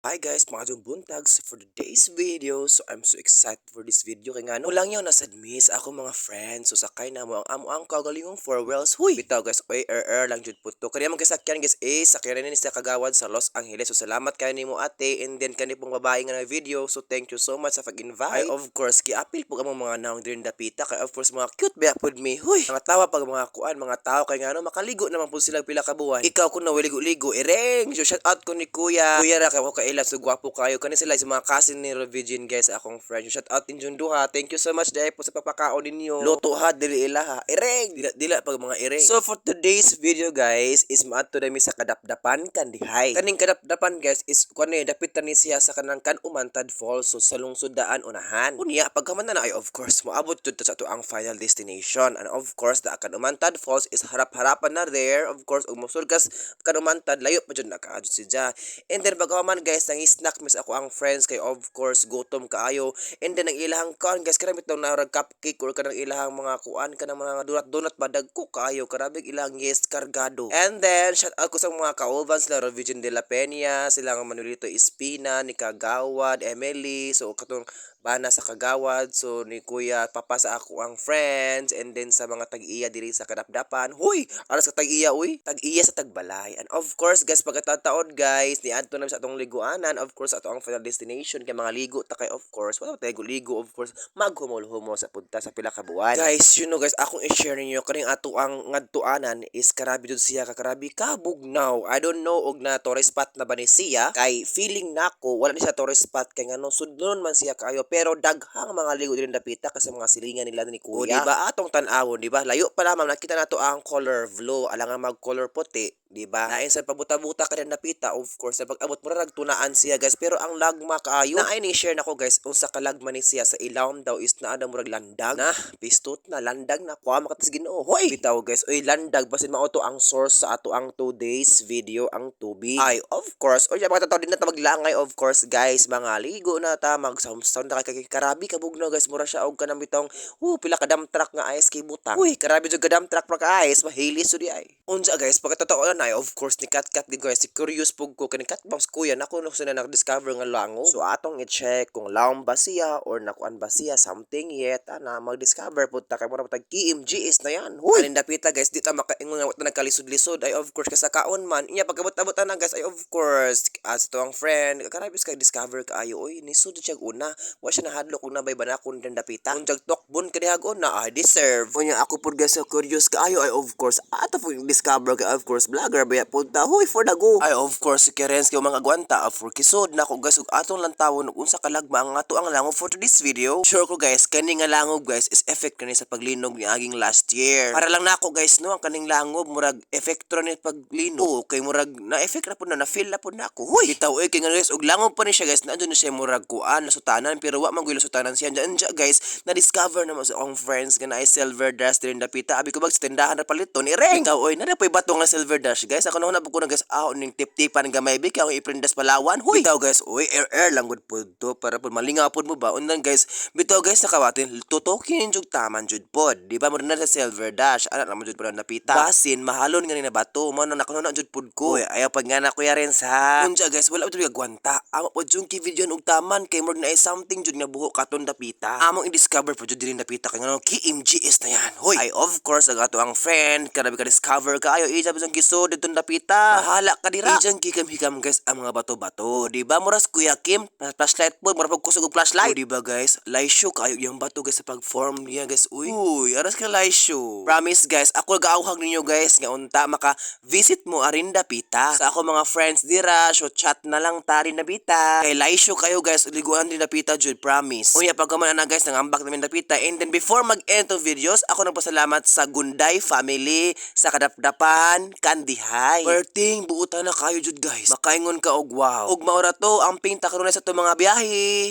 Hi guys, mga buntags for today's video. So I'm so excited for this video kay nga no lang yaw nasad miss ako mga friends. So sakay na mo ang amo ang kagalingong four wheels. Huy, bitaw guys, oy lang jud puto. Kaya man kasakyan guys, sakyan ni sa kagawad sa Los Angeles. So salamat kay nimo ate and then kani pong babae nga na video. So thank you so much sa pag-invite. Ay of course, giapil po ang mga naong din dapita kay of course mga cute ba pod me. Huy, mga tawa pag mga kuan, mga tao kay nga no makaligo naman po sila pila ka buwan. Ikaw kun nawiligo-ligo, ireng. So shout out ko ni Kuya. Kuya ra kay ko kaila so gwapo kayo kani sila sa mga cousin ni Revigin guys akong friend. Shout out din duha. Thank you so much dahil po sa papakaon ninyo. Luto ha dili ila ha. Ireng dila pag mga ireng. So for today's video guys is maadto dami sa kadapdapan kandihay. Kaning kadapdapan guys is kuani dapitan ni siya sa kanang Umantad Falls so sa lungsod daan unahan. Unya pagkaman na ay of course moabot jud sa to ang final destination and of course the Umantad Falls is harap-harapan na there. Of course ug mosulgas Umantad layo pa jud nakaadto si Ja. And then pagkaman guys nang snack miss ako ang friends kay of course gutom kaayo and then ang ilahang kan guys karami tong narag cupcake or kanang ilahang mga kuan kanang mga donut badag ko kaayo karabig ilang yes kargado. And then shout out ko sa mga kaovans la Virgin de la Peña, silang Manolito Espina, ni Kagawad, Emily, so katong bana sa Kagawad, so ni Kuya Papa sa ako ang friends and then sa mga tag-iya diri sa Kadapdapan. Huy, aras ka tag-iya uy, tag-iya sa Tagbalay. And of course guys pagkatataon guys ni adto na sa atong liguanan, of course ato ang final destination kay mga ligo ta kay of course wala tayo ligo of course maghumol-humol sa punta sa pila ka buwan. Guys, you know guys, akong i-share ninyo kaning ato ang ngadtuanan is karabi jud siya karabi kabugnaw. I don't know og na tourist spot na ba ni siya kay feeling nako wala ni siya tourist spot kay ngano sudnon man siya kayo pero daghang mga ligo diri dapita kasi mga silingan nila ni Kuya. O, diba atong tan-awon, diba? Layo pa lamang nakita nato ang color blue, alangan mag color puti. Diba? Nain sa pabuta-buta ka rin napita, of course, na pag-abot mo rag tunaan siya, guys. Pero ang lagma kaayo, na ay ni-share na ko, guys, kung sa kalagma ni siya sa ilawom daw is na mo rag landag. Na, pistot na, landag na, kuha makatas ginoo. Hoy! Bitaw, guys, oy, landag, basin mauto ang source sa ato ang 2 days video, ang tubig. Ay, of course, oy, mga tataw din na ta maglangay, of course, guys, mga ligo na ta, mag-sound na kay karabi, kabugno, guys, mura siya, og kanang bitong, pila ka dump truck nga ayes kay butang. Uy, karabi jud ka dump truck pra ka ayes, mahilis jud di ay. Unsa, guys, pagkatotoo na, of course ni kat din guys, si curious pug ko kani kat boss kuya nako no na discover nga lango. So atong i-check kung laom ba siya or nakuan ba siya something yet ana mag-discover pud ta kay mura tag KMGS na yan. Huy, anin dapita guys, di ta makaingon nga wala nagkalisod-lisod ay of course kasakaon man. Inya pagabot-abot na guys ay of course as to ang friend karabis kay discover kaayo oy ni sud siya una. Wa siya nahadlok kung nabay banakon din dapita. Unjag tokbon kadi hagon na I deserve. Unya ako pud guys curious kaayo ay of course ato pud discover kay of course vlogger ba punta huy for the go ay of course kerens kay mga gwanta for kisod na ko guys ug atong lantawon ug unsa kalagma ang ato ang langob for this video. Sure ko guys kani nga langob guys is effect kani sa paglinog ni aging last year para lang nako guys no ang kaning langob murag effect ra ni paglinog kay murag na effect ra pud na feel na pud nako huy bitaw kay nga guys ug langob pa ni siya guys nandiyo na siya murag kuan nasutanan pero wa man gyud sutanan siya dyan guys na discover na mo sa akong friends nga na silver dash din dapita abi ko bag sa tindahan na paliton ireng bitaw oy na pay bato nga silver dash guys ako na ko na guys ning tip-tipan gamay big ang iprendas palawan huy bitaw guys oy air lang gud pod to para pud malingaw pod mo ba undan guys bitaw guys nakawatin tutokin jud taman jud pod di ba mo na sa silver dash ana na mo jud pod napita basin mahalon nga ni na bato mo na nakuno jud pod ko ayaw pag nga na kuya rin sa unja guys wala jud gwanta amo pod jung video og taman kay mo na something jud nga buho katon dapita among i-discover pod jud diri dapita kay ngano KMGS na yan hoy ay of course agato ang friend karabi ka discover kaayo isa bisang gisod dito dapita bahala ka dira ijang hikam guys ang mga bato-bato di ba muras Kuya Kim flashlight po mura pag kusog og flashlight di ba guys laisyo kayo yung bato guys sa pag-form niya guys uy aras ka laisyo promise guys ako gaawhag ninyo guys nga unta maka visit mo arin dapita sa ako mga friends dira so chat na lang tari dapita kay laisyo kayo guys liguan din dapita jud promise unya pagkaman na guys nangambak namin dapita and then before mag-end to videos ako nagpasalamat sa Gunday family sa Kadapdapan kandihay perting buutan na kayo jud guys makaingon ka og wow ug maura to ang pinta karon sa to mga biyahe.